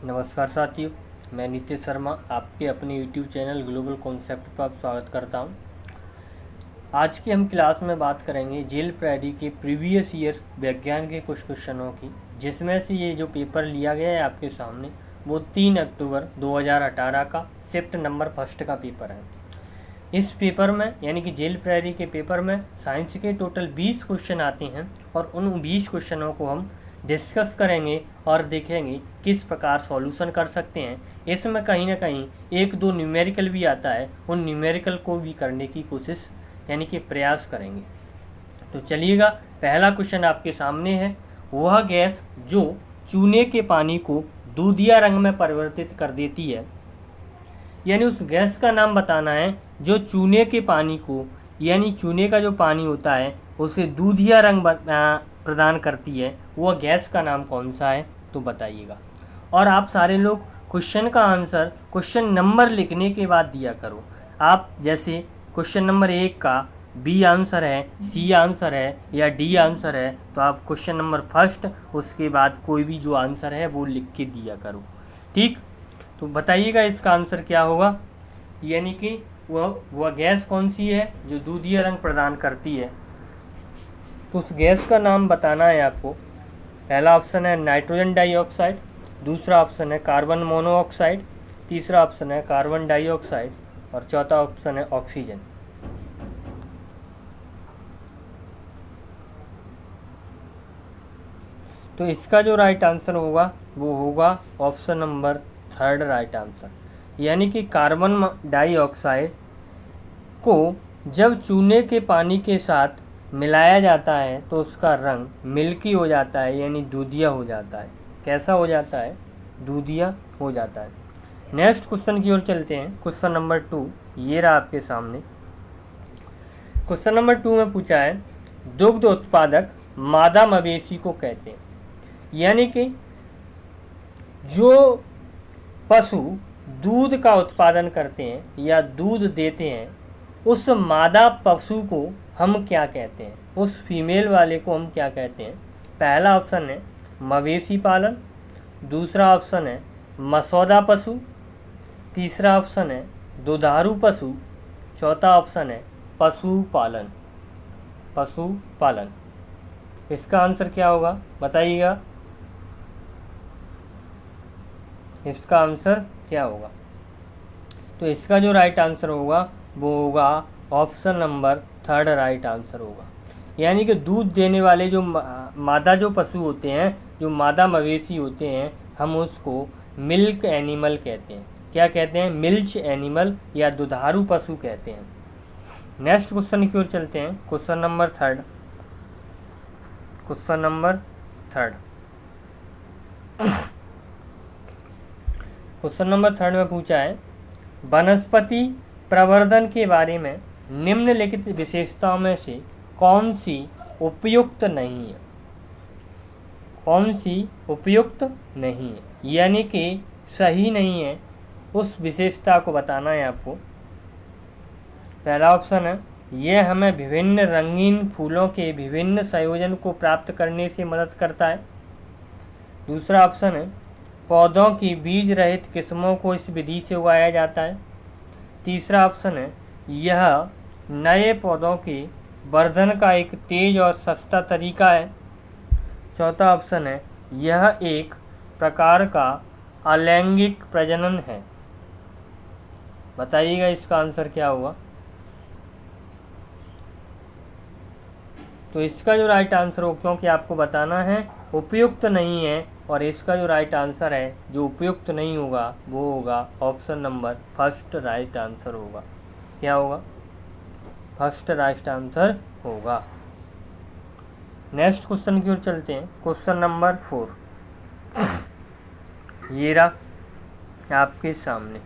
नमस्कार साथियों, मैं नीतीश शर्मा आपके अपने YouTube चैनल ग्लोबल कॉन्सेप्ट पर स्वागत करता हूं। आज की हम क्लास में बात करेंगे जेल प्रायरी के प्रीवियस ईयर विज्ञान के कुछ क्वेश्चनों की, जिसमें से ये जो पेपर लिया गया है आपके सामने वो 3 अक्टूबर 2018 का शिफ्ट नंबर फर्स्ट का पेपर है। इस पेपर में यानी कि जेल प्रायरी के पेपर में साइंस के टोटल 20 क्वेश्चन आते हैं और उन 20 क्वेश्चनों को हम डिस्कस करेंगे और देखेंगे किस प्रकार सॉल्यूशन कर सकते हैं। इसमें कहीं ना कहीं एक दो न्यूमेरिकल भी आता है, उन न्यूमेरिकल को भी करने की कोशिश यानी कि प्रयास करेंगे। तो चलिएगा, पहला क्वेश्चन आपके सामने है। वह गैस जो चूने के पानी को दूधिया रंग में परिवर्तित कर देती है, यानी उस गैस का नाम बताना है जो चूने के पानी को यानी चूने का जो पानी होता है उसे दूधिया रंग प्रदान करती है, वह गैस का नाम कौन सा है तो बताइएगा। और आप सारे लोग क्वेश्चन का आंसर क्वेश्चन नंबर लिखने के बाद दिया करो। आप जैसे क्वेश्चन नंबर 1 का बी आंसर है, सी आंसर है या डी आंसर है, तो आप क्वेश्चन नंबर फर्स्ट उसके बाद कोई भी जो आंसर है वो लिख के दिया करो। ठीक, तो बताइएगा इसका आंसर क्या होगा, यानी कि वह गैस कौन सी है जो दूधिया रंग प्रदान करती है। तो उस गैस का नाम बताना है आपको। पहला ऑप्शन है नाइट्रोजन डाइऑक्साइड, दूसरा ऑप्शन है कार्बन मोनोऑक्साइड, तीसरा ऑप्शन है कार्बन डाइऑक्साइड और चौथा ऑप्शन है ऑक्सीजन। तो इसका जो राइट आंसर होगा वो होगा ऑप्शन नंबर 3 राइट आंसर, यानी कि कार्बन डाइऑक्साइड को जब चूने के पानी के साथ मिलाया जाता है तो उसका रंग मिल्की हो जाता है, यानी दूधिया हो जाता है। कैसा हो जाता है? दूधिया हो जाता है। नेक्स्ट क्वेश्चन की ओर चलते हैं। क्वेश्चन नंबर 2 ये रहा आपके सामने। क्वेश्चन नंबर 2 में पूछा है दुग्ध उत्पादक मादा मवेशी को कहते हैं, यानी कि जो पशु दूध का उत्पादन करते हैं या दूध देते हैं उस मादा पशु को हम क्या कहते हैं, उस फीमेल वाले को हम क्या कहते हैं। पहला ऑप्शन है मवेशी पालन, दूसरा ऑप्शन है मसौदा पशु, तीसरा ऑप्शन है दुधारू पशु, चौथा ऑप्शन है पशुपालन। पशुपालन इसका आंसर क्या होगा बताइएगा, इसका आंसर क्या होगा। तो इसका जो राइट आंसर होगा वो होगा ऑप्शन नंबर 3 राइट आंसर होगा, यानी कि दूध देने वाले जो मादा जो पशु होते हैं, जो मादा मवेशी होते हैं, हम उसको मिल्क एनिमल कहते हैं। क्या कहते हैं? मिल्च एनिमल या दुधारू पशु कहते हैं। नेक्स्ट क्वेश्चन की ओर चलते हैं। क्वेश्चन नंबर 3 क्वेश्चन नंबर 3 में पूछा है वनस्पति प्रवर्धन के बारे में निम्नलिखित विशेषताओं में से कौन सी उपयुक्त नहीं है। कौन सी उपयुक्त नहीं है, यानी कि सही नहीं है, उस विशेषता को बताना है आपको। पहला ऑप्शन है यह हमें विभिन्न रंगीन फूलों के विभिन्न संयोजन को प्राप्त करने से मदद करता है। दूसरा ऑप्शन है पौधों की बीज रहित किस्मों को इस विधि से उगाया जाता है। तीसरा ऑप्शन है यह नए पौधों के वर्धन का एक तेज और सस्ता तरीका है। चौथा ऑप्शन है यह एक प्रकार का अलैंगिक प्रजनन है। बताइएगा इसका आंसर क्या होगा। तो इसका जो राइट आंसर हो, क्योंकि आपको बताना है उपयुक्त नहीं है, और इसका जो राइट आंसर है जो उपयुक्त नहीं होगा वो होगा ऑप्शन नंबर 1 राइट आंसर होगा। क्या होगा? 1 राइट आंसर होगा। नेक्स्ट क्वेश्चन की ओर चलते हैं। क्वेश्चन नंबर 4 ये रहा आपके सामने।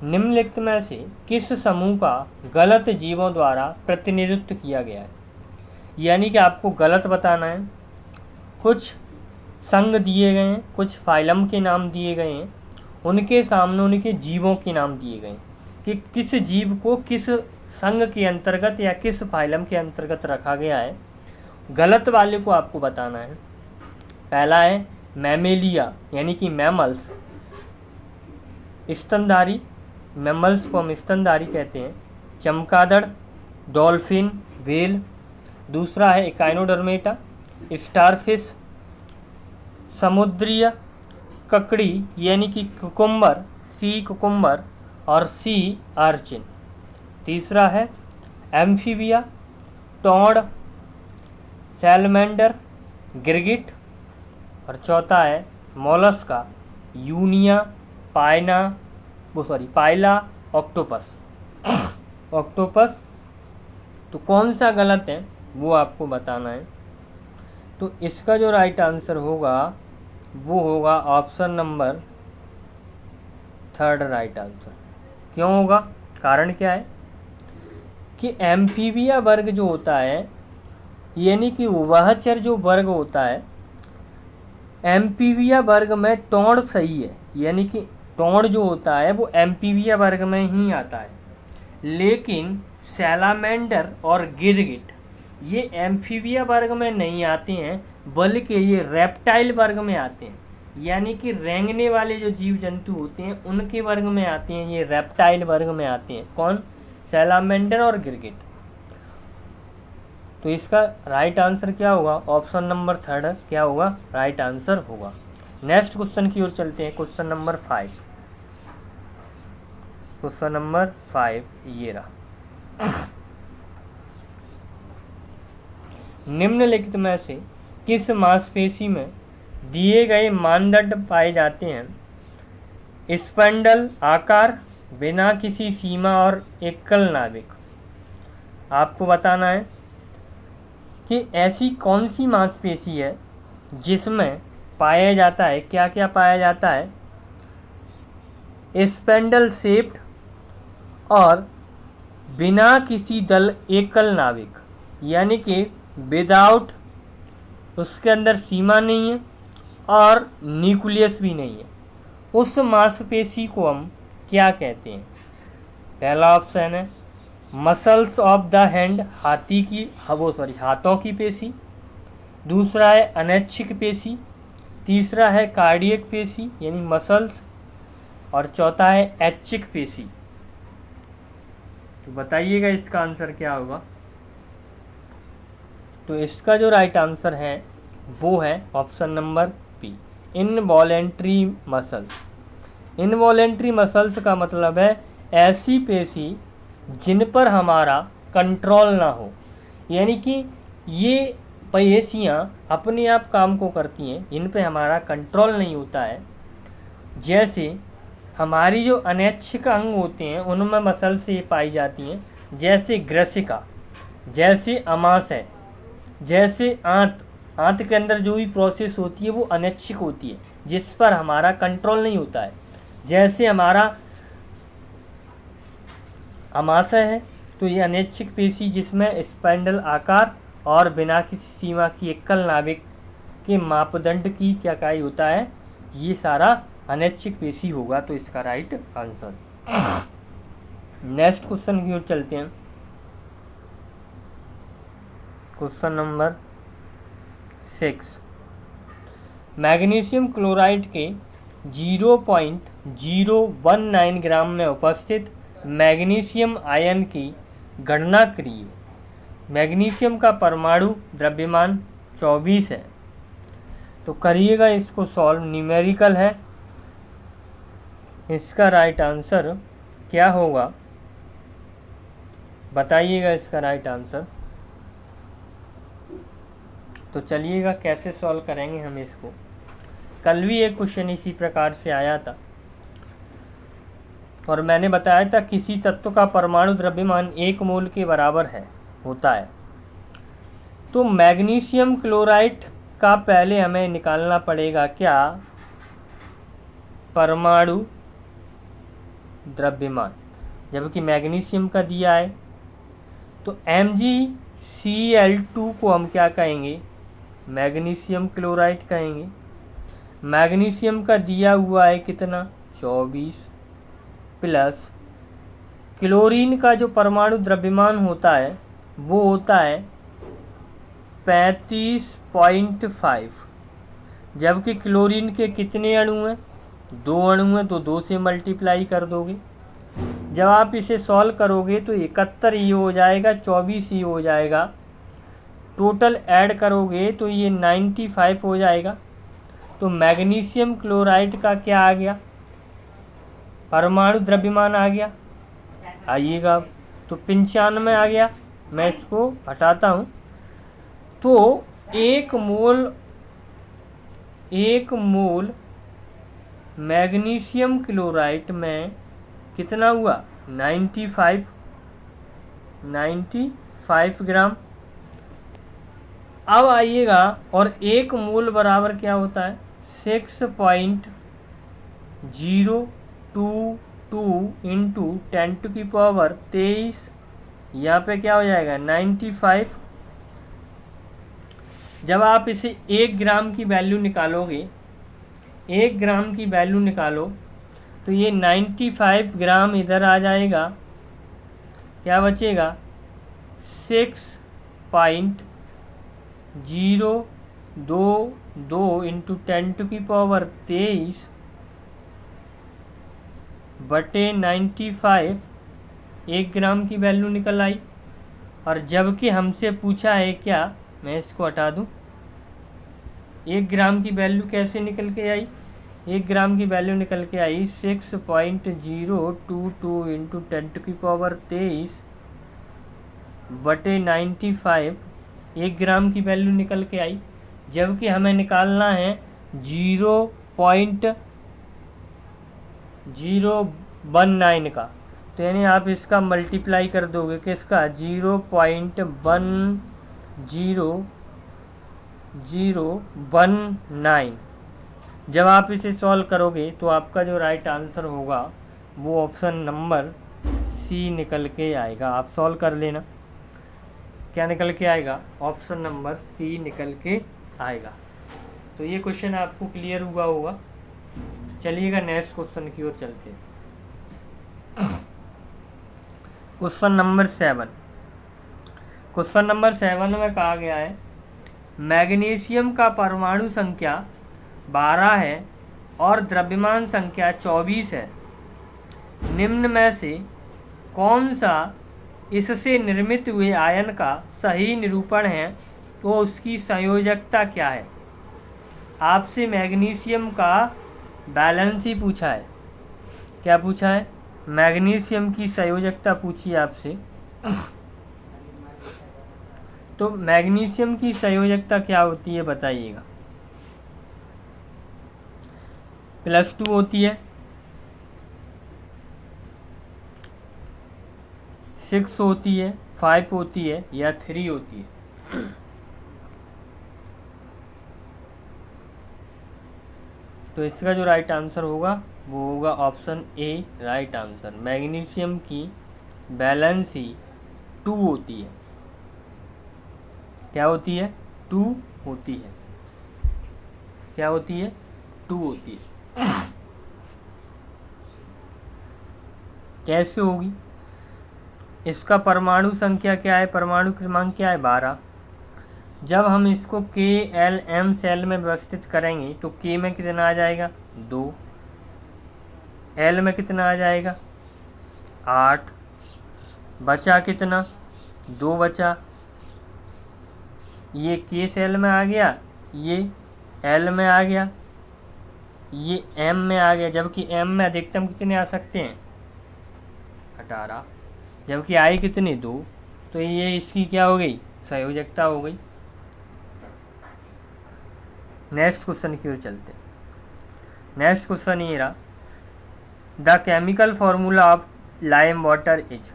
निम्नलिखित में से किस समूह का गलत जीवों द्वारा प्रतिनिधित्व किया गया है, यानी कि आपको गलत बताना है। कुछ संघ दिए गए हैं, कुछ फाइलम के नाम दिए गए हैं, उनके सामने उनके जीवों के नाम दिए गए हैं कि किस जीव को किस संघ के अंतर्गत या किस फाइलम के अंतर्गत रखा गया है। गलत वाले को आपको बताना है। पहला है मैमेलिया यानी कि मैमल्स, स्तनधारी, मैमल्स को हम स्तनधारी कहते हैं, चमगादड़, डॉल्फिन, व्हेल। दूसरा है इकाइनोडर्मेटा, स्टारफिश, समुद्रीय ककड़ी यानी कि कुकुम्बर, सी कुकुम्बर और सी आर्चिन। तीसरा है एम्फीबिया, टोड, सैलमेंडर, गिरगिट। और चौथा है मोलस्का, यूनिया, पाइला, ऑक्टोपस। ऑक्टोपस। तो कौन सा गलत है वो आपको बताना है। तो इसका जो राइट आंसर होगा वो होगा ऑप्शन नंबर 3 राइट आंसर। क्यों होगा, कारण क्या है कि एम्फीबिया वर्ग जो होता है यानी कि उभयचर जो वर्ग होता है, एम्फीबिया वर्ग में टोड सही है, यानी कि टोड जो होता है वो एम्फीबिया वर्ग में ही आता है। लेकिन सैलामेंडर और गिरगिट ये एम्फीबिया वर्ग में नहीं आते हैं, बल्कि ये रेप्टाइल वर्ग में आते हैं, यानी कि रेंगने वाले जो जीव जंतु होते हैं उनके वर्ग में आते हैं, ये रेप्टाइल वर्ग में आते हैं। कौन? सैलामेंडर और गिरगिट। तो इसका राइट आंसर क्या होगा? ऑप्शन नंबर 3 क्या होगा? राइट आंसर होगा। नेक्स्ट क्वेश्चन की ओर चलते हैं। Question number 5। क्वेश्चन नंबर 5 ये रहा। निम्नलिखित में से किस मांसपेशी में दिए गए मानदंड पाए जाते हैं? स्पैंडल आकार, बिना किसी सीमा और एकल नाभिक। आपको बताना है कि ऐसी कौन सी मांसपेशी है जिसमें पाया जाता है, क्या क्या पाया जाता है? स्पैंडल शेप्ड और बिना किसी दल एकल नाभिक, यानी कि विदाउट, उसके अंदर सीमा नहीं है और न्यूक्लियस भी नहीं है। उस मांसपेशी को हम क्या कहते हैं? पहला ऑप्शन है मसल्स ऑफ द हैंड, हाथों की पेशी। दूसरा है अनैच्छिक पेशी। तीसरा है कार्डियक पेशी यानी मसल्स। और चौथा है ऐच्छिक पेशी। तो बताइएगा इसका आंसर क्या होगा। तो इसका जो राइट आंसर है वो है option number B, involuntary muscles. Involuntary muscles का मतलब है ऐसी पेशी जिन पर हमारा कंट्रोल ना हो, यानी कि ये पेशियाँ अपने आप काम को करती हैं, इन पे हमारा कंट्रोल नहीं होता है। जैसे हमारी जो अनैच्छिक अंग होते हैं उनमें मसल से ये पाई जाती हैं, जैसे ग्रसिका, जैसे अमाशय, जैसे आंत के अंदर जो भी प्रोसेस होती है वो अनैच्छिक होती है, जिस पर हमारा कंट्रोल नहीं होता है। जैसे हमारा अमाशय है तो ये अनैच्छिक पेशी जिसमें स्पैंडल आकार और बिना किसी सीमा की एकल नाभिक के मापदंड की क्या काय होता है, ये सारा अनैच्छिक पेशी होगा। तो इसका राइट आंसर। नेक्स्ट क्वेश्चन की ओर चलते हैं। Question number 6। मैग्नीशियम क्लोराइड के 0.019 ग्राम में उपस्थित मैग्नीशियम आयन की गणना करिए। मैग्नीशियम का परमाणु द्रव्यमान 24 है। तो करिएगा इसको सॉल्व, न्यूमेरिकल है। इसका राइट आंसर क्या होगा बताइएगा इसका राइट आंसर। तो चलिएगा कैसे सॉल्व करेंगे हम इसको। कल भी एक क्वेश्चन इसी प्रकार से आया था और मैंने बताया था किसी तत्व का परमाणु द्रव्यमान 1 मोल के बराबर होता है। तो मैग्नीशियम क्लोराइड का पहले हमें निकालना पड़ेगा क्या? परमाणु द्रव्यमान। जबकि मैग्नीशियम का दिया है तो MgCl2 को हम क्या कहेंगे? मैग्नीशियम क्लोराइड कहेंगे। मैग्नीशियम का दिया हुआ है कितना? 24 प्लस क्लोरीन का जो परमाणु द्रव्यमान होता है वो होता है 35.5। जबकि क्लोरीन के कितने अणु हैं, 2 अणु हैं, तो 2 से मल्टीप्लाई कर दोगे। जब आप इसे सॉल्व करोगे तो 71 ये हो जाएगा, 24 ये हो जाएगा, टोटल ऐड करोगे तो ये 95 हो जाएगा। तो मैग्नीशियम क्लोराइड का क्या आ गया, परमाणु द्रव्यमान आ गया, आइएगा तो 95 आ गया। मैं इसको हटाता हूँ। तो 1 मोल मैग्नीशियम क्लोराइड में कितना हुआ, 95 ग्राम। अब आइएगा और 1 मोल बराबर क्या होता है, 6.022 इंटू 10⁻23। यहाँ पे क्या हो जाएगा, 95। जब आप इसे 1 ग्राम की वैल्यू निकालोगे, 1 ग्राम की वैल्यू निकालो तो ये 95 ग्राम इधर आ जाएगा, क्या बचेगा, 6.022 इंटू 10⁻23 बटे 95, 1 ग्राम की वैल्यू निकल आई। और जबकि हमसे पूछा है क्या, मैं इसको हटा दूं, 1 ग्राम की वैल्यू कैसे निकल के आई, 1 ग्राम की वैल्यू निकल के आई 6.022 इंटू 10⁻23 बटे 95, 1 ग्राम की वैल्यू निकल के आई। जबकि हमें निकालना है 0.019 का, तो यानी आप इसका मल्टीप्लाई कर दोगे किसका, 0.019। जब आप इसे सॉल्व करोगे तो आपका जो राइट आंसर होगा वो ऑप्शन नंबर सी निकल के आएगा। आप सॉल्व कर लेना, क्या निकल के आएगा, ऑप्शन नंबर सी निकल के आएगा। तो ये क्वेश्चन आपको क्लियर हुआ होगा। चलिएगा नेक्स्ट क्वेश्चन की ओर चलते हैं। Question number 7। क्वेश्चन नंबर 7 में कहा गया है मैग्नीशियम का परमाणु संख्या 12 है और द्रव्यमान संख्या 24 है। निम्न में से कौन सा इससे निर्मित हुए आयन का सही निरूपण है, तो उसकी संयोजकता क्या है। आपसे मैग्नीशियम का बैलेंस ही पूछा है, क्या पूछा है, मैग्नीशियम की संयोजकता पूछी आपसे। तो मैग्नीशियम की संयोजकता क्या होती है बताइएगा। +2 होती है, 6 होती है, 5 होती है या 3 होती है। तो इसका जो राइट आंसर होगा वो होगा option A right answer. Magnesium की वैलेंसी 2 होती है, क्या होती है, 2 होती है, क्या होती है, 2 होती है। कैसे होगी, इसका परमाणु संख्या क्या है, परमाणु क्रमांक क्या है, 12। जब हम इसको KLM सेल में व्यवस्थित करेंगे तो K में कितना आ जाएगा, 2, L में कितना आ जाएगा, 8, बचा कितना, 2 बचा। ये K सेल में आ गया, ये L में आ गया, ये M में आ गया। जबकि M में अधिकतम कितने आ सकते हैं, 18, जबकि I कितने, 2। तो ये इसकी क्या हो गई, संयोजकता हो गई। नेक्स्ट क्वेश्चन की ओर चलते हैं। नेक्स्ट क्वेश्चन ये रहा, the chemical formula of lime water is.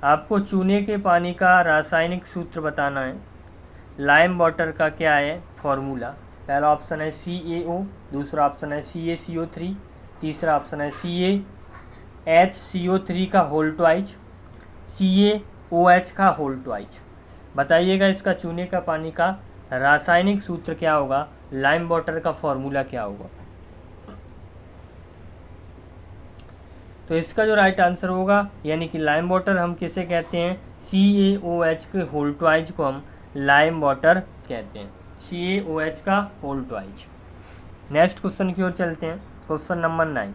आपको चूने के पानी का रासायनिक सूत्र बताना है। लाइम वाटर का क्या है फार्मूला, पहला ऑप्शन है CaO, दूसरा ऑप्शन है CaCO3, तीसरा ऑप्शन है CaHCO3 का होल ट्वाइज, CaOH का होल ट्वाइज। बताइएगा इसका चूने का पानी का रासायनिक सूत्र क्या होगा, लाइम वाटर का फॉर्मूला क्या होगा। तो इसका जो राइट आंसर होगा, यानी कि लाइम वाटर हम किसे कहते हैं, CaOH के होल ट्वाइज को हम लाइम वाटर कहते हैं, CaOH का होल ट्वाइज। नेक्स्ट क्वेश्चन की ओर चलते हैं। क्वेश्चन नंबर 9,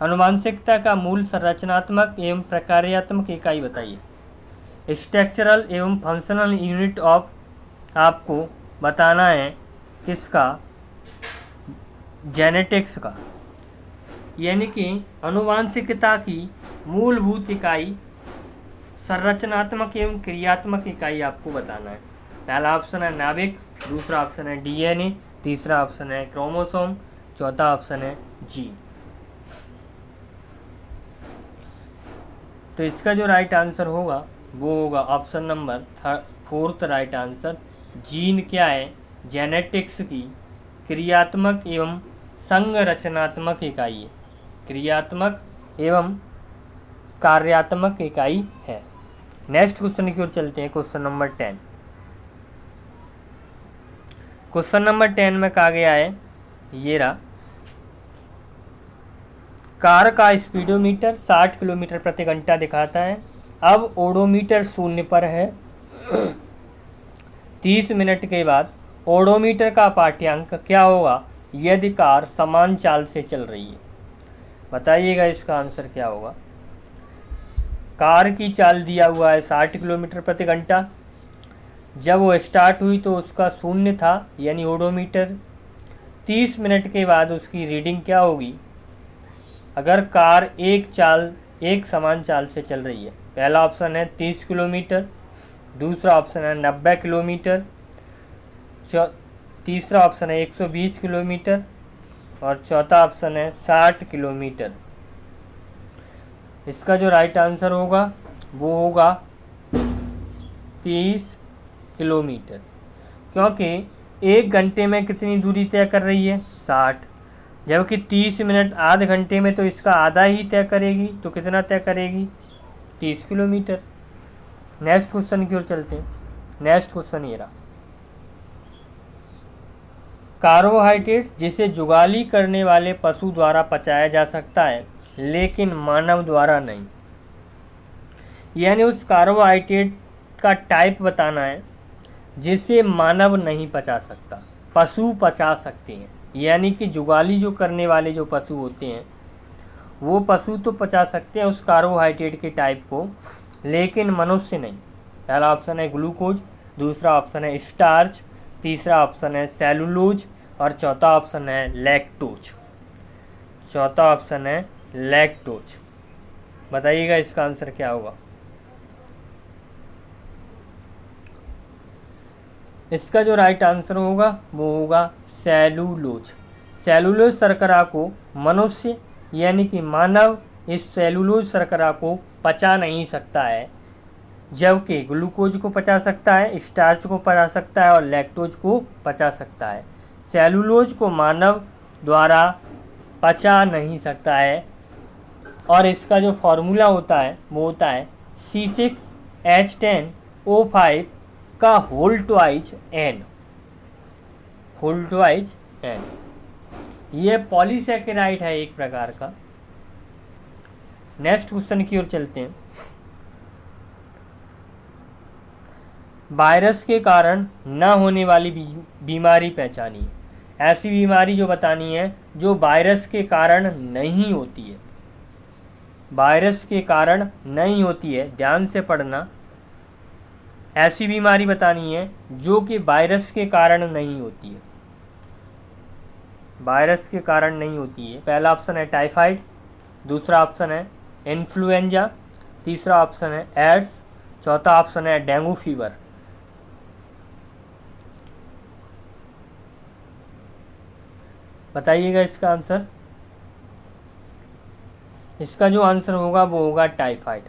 आनुवंशिकता का मूल संरचनात्मक एवं प्रकार्यात्मक इकाई बताइए। स्ट्रक्चरल एवं फंक्शनल यूनिट ऑफ आपको बताना है किसका, जेनेटिक्स का, यानी कि आनुवंशिकता की मूलभूत इकाई, संरचनात्मक एवं क्रियात्मक इकाई आपको बताना है। पहला ऑप्शन है नाभिक, दूसरा ऑप्शन है डीएनए, तीसरा ऑप्शन है क्रोमोसोम, चौथा ऑप्शन है जीन। तो इसका जो राइट आंसर होगा वो होगा option number 4 right answer. Gene क्या है, जेनेटिक्स की क्रियात्मक एवं संरचनात्मक इकाई है, क्रियात्मक एवं कार्यात्मक इकाई है। नेक्स्ट क्वेश्चन की ओर चलते हैं। क्वेश्चन नंबर 10, क्वेश्चन नंबर 10 में कहा गया है, ये रहा, कार का स्पीडोमीटर 60 किलोमीटर प्रति घंटा दिखाता है। अब ओडोमीटर शून्य पर है। 30 मिनट के बाद ओडोमीटर का पाठ्यांक क्या होगा यदि कार समान चाल से चल रही है। बताइएगा इसका आंसर क्या होगा। कार की चाल दिया हुआ है 60 किलोमीटर प्रति घंटा। जब वो स्टार्ट हुई तो उसका शून्य था, यानी ओडोमीटर। 30 मिनट के बाद उसकी रीडिंग क्या होगी अगर कार एक समान चाल से चल रही है। पहला ऑप्शन है 30 किलोमीटर, दूसरा ऑप्शन है 90 किलोमीटर, तीसरा ऑप्शन है 120 किलोमीटर और चौथा ऑप्शन है 60 किलोमीटर। इसका जो राइट आंसर होगा वो होगा 30 किलोमीटर, क्योंकि 1 घंटे में कितनी दूरी तय कर रही है, 60, जबकि 30 मिनट आधे घंटे में तो इसका आधा ही तय करेगी। तो कितना तय करेगी, 30 किलोमीटर। नेक्स्ट क्वेश्चन की ओर चलते हैं। नेक्स्ट क्वेश्चन ये रहा, कार्बोहाइड्रेट जिसे जुगाली करने वाले पशु द्वारा पचाया जा सकता है लेकिन मानव द्वारा नहीं, यानी उस कार्बोहाइड्रेट का टाइप बताना है जिसे मानव नहीं पचा सकता, पशु पचा सकते हैं। यानी कि जुगाली जो करने वाले जो पशु होते हैं वो पशु तो पचा सकते हैं उस कार्बोहाइड्रेट के टाइप को, लेकिन मनुष्य नहीं। पहला ऑप्शन है ग्लूकोज, दूसरा ऑप्शन है स्टार्च, तीसरा ऑप्शन है सेलुलोज और चौथा ऑप्शन है लैक्टोज। चौथा ऑप्शन है लैक्टोज। बताइएगा इसका आंसर क्या होगा। इसका जो राइट आंसर होगा वो होगा सेलुलोज। सेलुलोज शर्करा को मनुष्य यानी कि मानव इस सेलुलोज शर्करा को पचा नहीं सकता है, जबकि ग्लूकोज को पचा सकता है, स्टार्च को पचा सकता है और लैक्टोज को पचा सकता है। सेलुलोज को मानव द्वारा पचा नहीं सकता है और इसका जो फॉर्मूला होता है वो होता है C6H10O5 का होल ट्वाइज n। ये पॉलीसैकेराइड है एक प्रकार का। नेक्स्ट क्वेश्चन की ओर चलते हैं। वायरस के कारण न होने वाली बीमारी पहचानी। ऐसी बीमारी जो बतानी है जो वायरस के कारण नहीं होती है, वायरस के कारण नहीं होती है, ध्यान से पढ़ना। ऐसी बीमारी बतानी है जो कि वायरस के कारण नहीं होती है, वायरस के कारण नहीं होती है। पहला ऑप्शन है टाइफाइड, दूसरा ऑप्शन है इन्फ्लुएंजा, तीसरा ऑप्शन है एड्स, चौथा ऑप्शन है डेंगू फीवर। बताइएगा इसका आंसर। इसका जो आंसर होगा वो होगा टाइफाइड।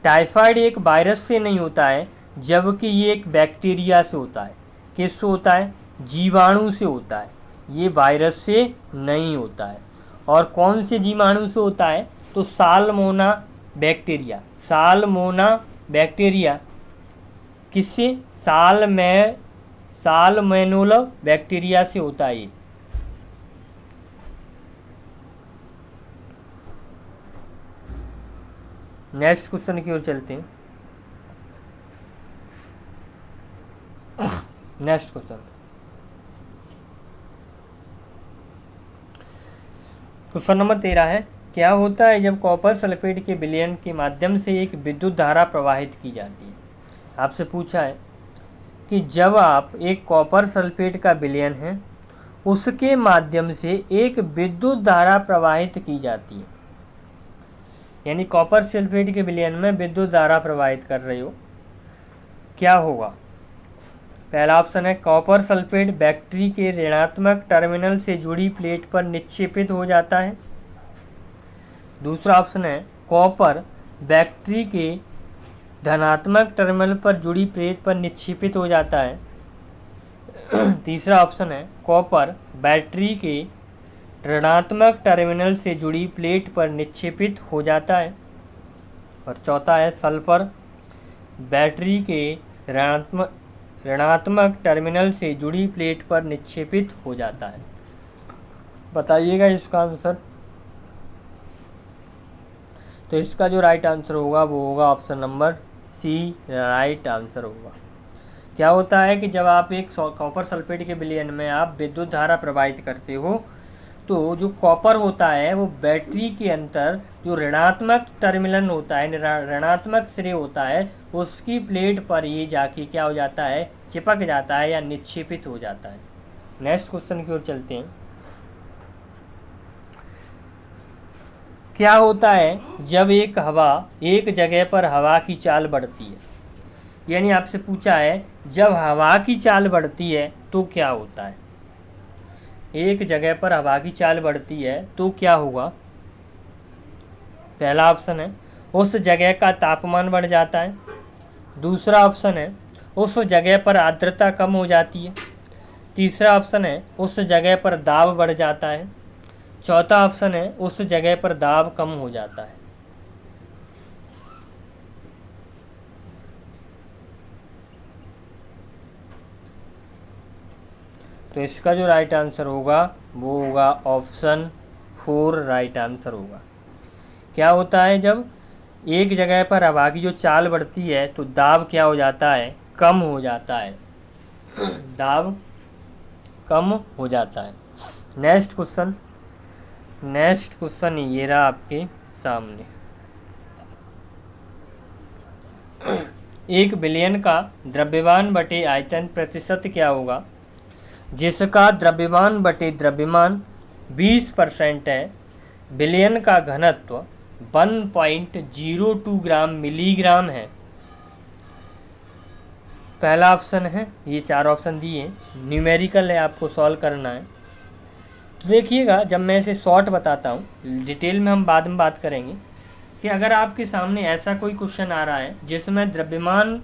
टाइफाइड एक वायरस से नहीं होता है, जबकि ये एक बैक्टीरिया से होता है। किससे होता है, जीवाणु से होता है, ये वायरस से नहीं होता है। और कौन से जीवाणु से होता है, तो साल्मोना बैक्टीरिया। साल्मोना बैक्टीरिया किससे, साल्मोनेला बैक्टीरिया से होता है ये। नेक्स्ट क्वेश्चन की ओर चलते हैं। नेक्स्ट क्वेश्चन, क्वेश्चन नंबर 13 है, क्या होता है जब कॉपर सल्फेट के विलयन के माध्यम से एक विद्युत धारा प्रवाहित की जाती है। आपसे पूछा है कि जब आप एक कॉपर सल्फेट का विलयन है उसके माध्यम से एक विद्युत धारा प्रवाहित की जाती है, यानी कॉपर सल्फेट के विलयन में विद्युत धारा प्रवाहित कर रहे हो, क्या होगा। पहला ऑप्शन है कॉपर सल्फेट बैटरी के ऋणात्मक टर्मिनल से जुड़ी प्लेट पर निक्षेपित हो जाता है। दूसरा ऑप्शन है कॉपर बैटरी के धनात्मक टर्मिनल पर जुड़ी प्लेट पर निक्षेपित हो जाता है। तीसरा ऑप्शन है कॉपर बैटरी के ऋणात्मक टर्मिनल से जुड़ी प्लेट पर निक्षेपित हो जाता है। और चौथा है सल्फर बैटरी के ऋणात्मक टर्मिनल से जुड़ी प्लेट पर निक्षेपित हो जाता है। बताइएगा इसका आंसर। तो इसका जो राइट आंसर होगा वो होगा option number C, right answer होगा। क्या होता है कि जब आप एक कॉपर सल्फेट के विलयन में आप विद्युत धारा प्रवाहित करते हो तो जो कॉपर होता है वो बैटरी के अंदर जो ऋणात्मक टर्मिनल होता है, ऋणात्मक सिरे होता है, उसकी प्लेट पर ये जाके क्या हो जाता है, चिपक जाता है या निक्षेपित हो जाता है। नेक्स्ट क्वेश्चन की ओर चलते हैं। क्या होता है जब एक जगह पर हवा की चाल बढ़ती है, यानी आपसे पूछा है जब हवा की चाल बढ़ती है तो क्या होता है। एक जगह पर हवा की चाल बढ़ती है तो क्या होगा। पहला ऑप्शन है उस जगह का तापमान बढ़ जाता है। दूसरा ऑप्शन है उस जगह पर आर्द्रता कम हो जाती है। तीसरा ऑप्शन है उस जगह पर दाब बढ़ जाता है। चौथा ऑप्शन है उस जगह पर दाब कम हो जाता है। तो इसका जो राइट आंसर होगा वो होगा ऑप्शन 4, राइट आंसर होगा। क्या होता है जब एक जगह पर हवा की जो चाल बढ़ती है तो दाब क्या हो जाता है, कम हो जाता है, दाब कम हो जाता है। नेक्स्ट क्वेश्चन ये रहा आपके सामने। एक विलयन का द्रव्यमान बटे आयतन प्रतिशत क्या होगा जिसका द्रव्यमान बटे द्रव्यमान 20% है। विलयन का घनत्व 1.02 ग्राम मिलीग्राम है। पहला ऑप्शन है, ये 4 ऑप्शन दिए, न्यूमेरिकल है, आपको सॉल्व करना है। तो देखिएगा जब मैं इसे शॉर्ट बताता हूँ, डिटेल में हम बाद में बात करेंगे कि अगर आपके सामने ऐसा कोई क्वेश्चन आ रहा है जिसमें द्रव्यमान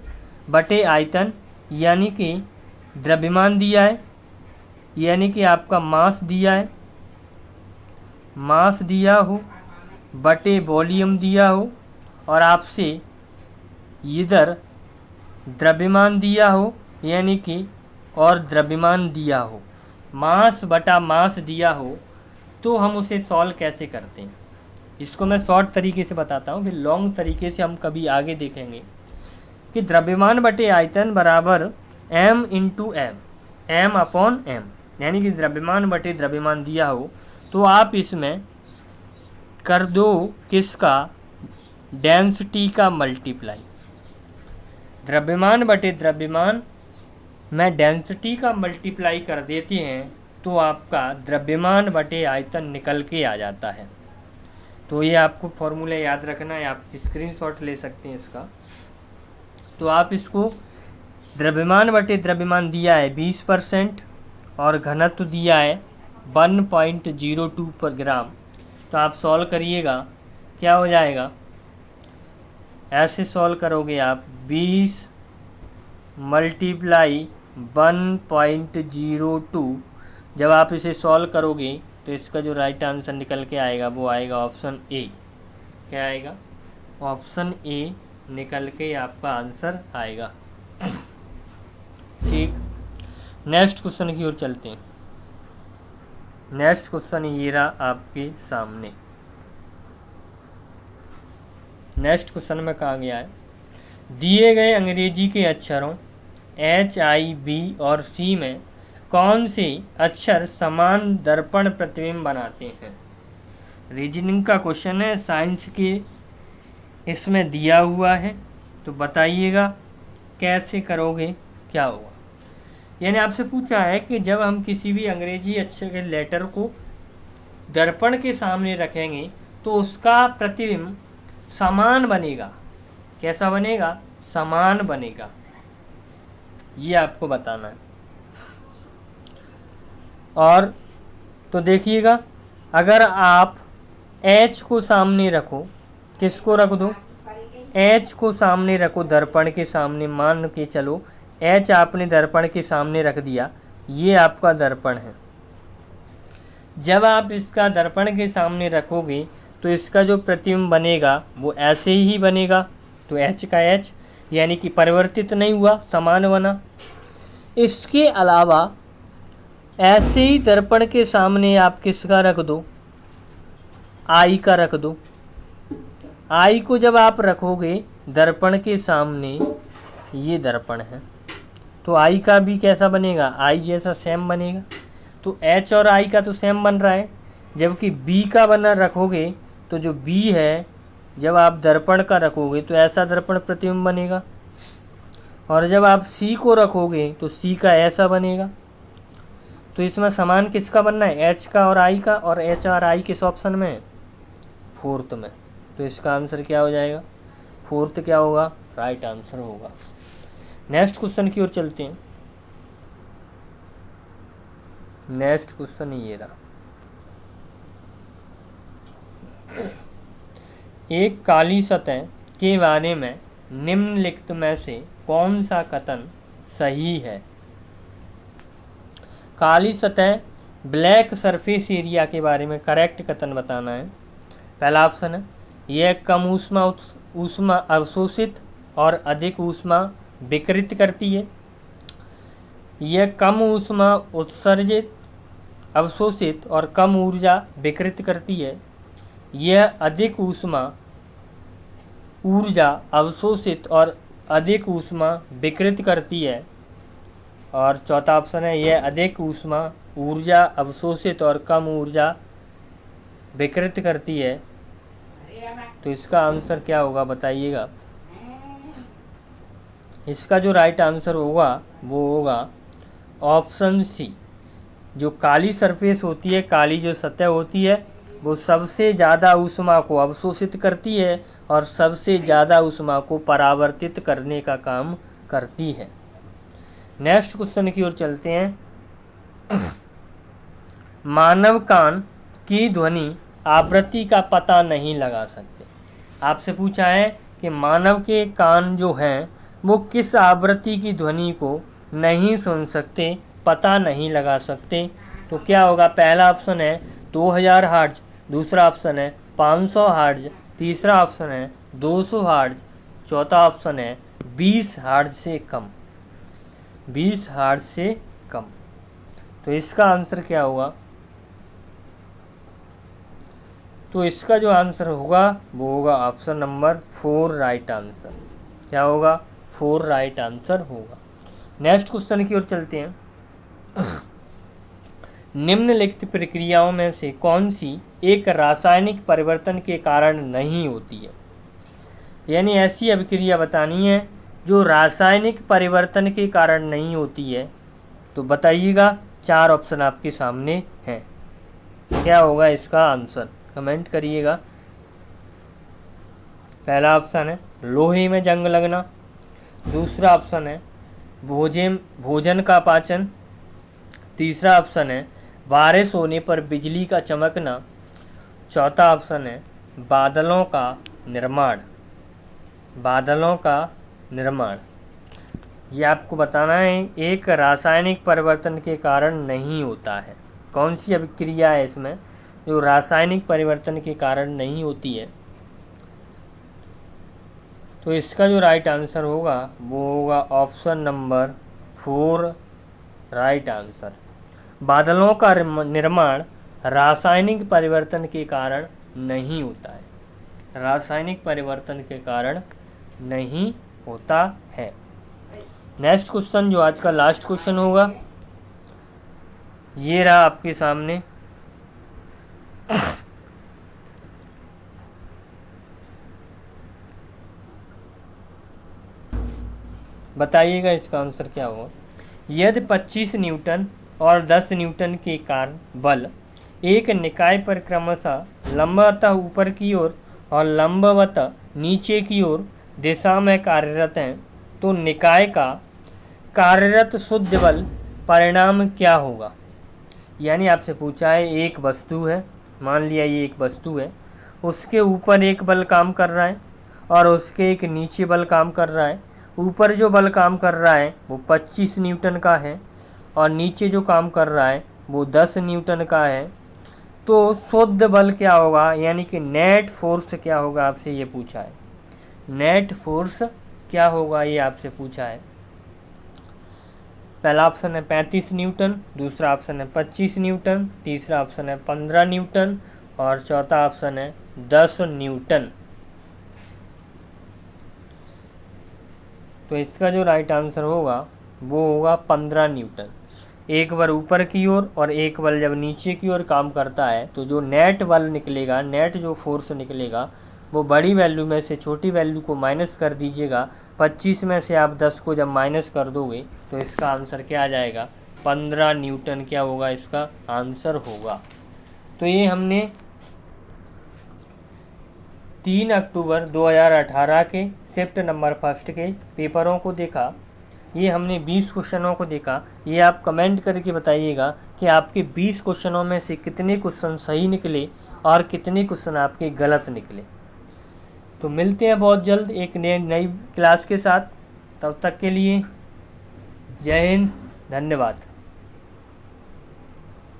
बटे आयतन यानी कि द्रव्यमान दिया है, यानी कि आपका मास दिया है, मास दिया हो बटे वॉल्यूम दिया हो, और आपसे इधर द्रव्यमान दिया हो यानी कि और द्रव्यमान दिया हो, मास बटा मास दिया हो, तो हम उसे सॉल्व कैसे करते हैं। इसको मैं शॉर्ट तरीके से बताता हूँ, फिर लॉन्ग तरीके से हम कभी आगे देखेंगे कि द्रव्यमान बटे आयतन बराबर m into m upon m, यानी कि द्रव्यमान बटे द्रव्यमान दिया हो तो आप इसमें कर दो किसका, डेंसिटी का मल्टीप्लाई। द्रव्यमान बटे द्रव्यमान में डेंसिटी का मल्टीप्लाई कर देते हैं तो आपका द्रव्यमान बटे आयतन निकल के आ जाता है। तो ये आपको फॉर्मूला याद रखना है, आप स्क्रीनशॉट ले सकते हैं इसका। तो आप इसको द्रव्यमान बटे द्रव्यमान दिया है 20% और घनत्व दिया है 1.02 पर ग्राम, तो आप सॉल्व करिएगा क्या हो जाएगा। ऐसे सॉल्व करोगे आप 20 मल्टीप्लाई 1.02, जब आप इसे सॉल्व करोगे तो इसका जो राइट आंसर निकल के आएगा वो आएगा ऑप्शन ए। क्या आएगा, ऑप्शन ए निकल के आपका आंसर आएगा। ठीक, नेक्स्ट क्वेश्चन की ओर चलते हैं। नेक्स्ट क्वेश्चन ये रहा आपके सामने। नेक्स्ट क्वेश्चन में कहा गया है, दिए गए अंग्रेजी के अक्षरों H, I, B और C में कौन से अक्षर समान दर्पण प्रतिबिंब बनाते हैं। रीजनिंग का क्वेश्चन है, साइंस के इसमें दिया हुआ है, तो बताइएगा कैसे करोगे, क्या होगा। यानी आपसे पूछा है कि जब हम किसी भी अंग्रेजी अक्षर के लेटर को दर्पण के सामने रखेंगे तो उसका प्रतिबिंब समान बनेगा। कैसा बनेगा? समान बनेगा, ये आपको बताना है। और तो देखिएगा, अगर आप H को सामने रखो, किसको रख दो? H को सामने रखो दर्पण के सामने, मान के चलो H आपने दर्पण के सामने रख दिया, ये आपका दर्पण है। जब आप इसका दर्पण के सामने रखोगे तो इसका जो प्रतिबिंब बनेगा वो ऐसे ही बनेगा, तो H का H यानी कि परिवर्तित नहीं हुआ, समान बना। इसके अलावा ऐसे ही दर्पण के सामने आप किसका रख दो? I का रख दो। I को जब आप रखोगे दर्पण के सामने, ये दर्पण है, तो I का भी कैसा बनेगा? I जैसा सेम बनेगा। तो H और I का तो सेम बन रहा है, जबकि B का बना रखोगे तो जो B है जब आप दर्पण का रखोगे तो ऐसा दर्पण प्रतिबिंब बनेगा, और जब आप C को रखोगे तो C का ऐसा बनेगा। तो इसमें समान किसका बनना है? H का और I का, और H और I किस ऑप्शन में? फोर्थ में। तो इसका आंसर क्या हो जाएगा? फोर्थ क्या होगा? राइट आंसर होगा। नेक्स्ट क्वेश्चन की ओर चलते हैं। नेक्स्ट क्वेश्चन ये रहा, एक काली सतह के बारे में निम्नलिखित में से कौन सा कथन सही है? काली सतह ब्लैक सरफेस एरिया के बारे में करेक्ट कथन बताना है। पहला ऑप्शन है, यह कम ऊष्मा अवशोषित और अधिक ऊष्मा विकृत करती है। यह कम ऊष्मा उत्सर्जित, अवशोषित और कम ऊर्जा विकृत करती है। यह अधिक ऊर्जा अवशोषित और अधिक ऊष्मा विकृत करती है। और चौथा ऑप्शन है, यह अधिक ऊर्जा अवशोषित और कम ऊर्जा विकृत करती है। तो इसका आंसर क्या होगा बताइएगा। इसका जो राइट आंसर होगा वो होगा ऑप्शन सी। जो काली सरफेस होती है, काली जो सतह होती है, वो सबसे ज़्यादा ऊष्मा को अवशोषित करती है और सबसे ज़्यादा ऊष्मा को परावर्तित करने का काम करती है। नेक्स्ट क्वेश्चन की ओर चलते हैं। मानव कान की ध्वनि आवृत्ति का पता नहीं लगा सकते। आपसे पूछा है कि मानव के कान जो हैं वो किस आवृत्ति की ध्वनि को नहीं सुन सकते, पता नहीं लगा सकते। तो क्या होगा? पहला ऑप्शन है 2000 हर्ट्ज, दूसरा ऑप्शन है 500 हर्ट्ज, तीसरा ऑप्शन है 200 हर्ट्ज, चौथा ऑप्शन है 20 हर्ट्ज से कम। 20 हर्ट्ज से कम। तो इसका आंसर क्या होगा? तो इसका जो आंसर होगा वो होगा ऑप्शन नंबर 4 राइट आंसर। क्या होगा? 4 राइट आंसर होगा। नेक्स्ट क्वेश्चन की ओर चलते हैं। निम्नलिखित प्रक्रियाओं में से कौन सी एक रासायनिक परिवर्तन के कारण नहीं होती है? यानी ऐसी अभिक्रिया बतानी है जो रासायनिक परिवर्तन के कारण नहीं होती है। तो बताइएगा, 4 ऑप्शन आपके सामने हैं, क्या होगा इसका आंसर? कमेंट करिएगा। पहला ऑप्शन है लोहे में जंग लगना, दूसरा ऑप्शन है भोजन का पाचन, तीसरा ऑप्शन है बारिश होने पर बिजली का चमकना, चौथा ऑप्शन है बादलों का निर्माण। बादलों का निर्माण ये आपको बताना है, एक रासायनिक परिवर्तन के कारण नहीं होता है। कौन सी अभिक्रिया है इसमें जो रासायनिक परिवर्तन के कारण नहीं होती है? तो इसका जो राइट आंसर होगा वो होगा ऑप्शन नंबर 4 राइट आंसर। बादलों का निर्माण रासायनिक परिवर्तन के कारण नहीं होता है। रासायनिक परिवर्तन के कारण नहीं होता है। नेक्स्ट क्वेश्चन जो आज का लास्ट क्वेश्चन होगा ये रहा आपके सामने। बताइएगा इसका आंसर क्या होगा। यदि 25 न्यूटन और 10 न्यूटन के कारण बल एक निकाय पर क्रमशः लंबवतः ऊपर की ओर और लंबवतः नीचे की ओर दिशा में कार्यरत हैं, तो निकाय का कार्यरत शुद्ध बल परिणाम क्या होगा। यानी आपसे पूछा है, एक वस्तु है, मान लिया ये एक वस्तु है, उसके ऊपर एक बल काम कर रहा है और उसके एक नीचे बल काम कर रहा है। ऊपर जो बल काम कर रहा है वो 25 न्यूटन का है और नीचे जो काम कर रहा है वो 10 न्यूटन का है। तो शुद्ध बल क्या होगा, यानी कि नेट फोर्स क्या होगा, आपसे ये पूछा है। नेट फोर्स क्या होगा ये आपसे पूछा है। पहला ऑप्शन है 35 न्यूटन, दूसरा ऑप्शन है 25 न्यूटन, तीसरा ऑप्शन है 15 न्यूटन और चौथा ऑप्शन है 10 न्यूटन। तो इसका जो राइट आंसर होगा वो होगा 15 न्यूटन। एक बल ऊपर की ओर और एक बल जब नीचे की ओर काम करता है तो जो नेट बल निकलेगा, नेट जो फोर्स निकलेगा वो बड़ी वैल्यू में से छोटी वैल्यू को माइनस कर दीजिएगा। 25 में से आप 10 को जब माइनस कर दोगे तो इसका आंसर क्या आ जाएगा, 15 न्यूटन क्या होगा इसका आंसर होगा। तो ये हमने 3 अक्टूबर 2018 के शिफ्ट नंबर 1 के पेपरों को देखा। ये हमने 20 क्वेश्चनों को देखा। ये आप कमेंट करके बताइएगा कि आपके 20 क्वेश्चनों में से कितने क्वेश्चन सही निकले और कितने क्वेश्चन आपके गलत निकले। तो मिलते हैं बहुत जल्द एक नई क्लास के साथ। तब तक के लिए जय हिंद, धन्यवाद।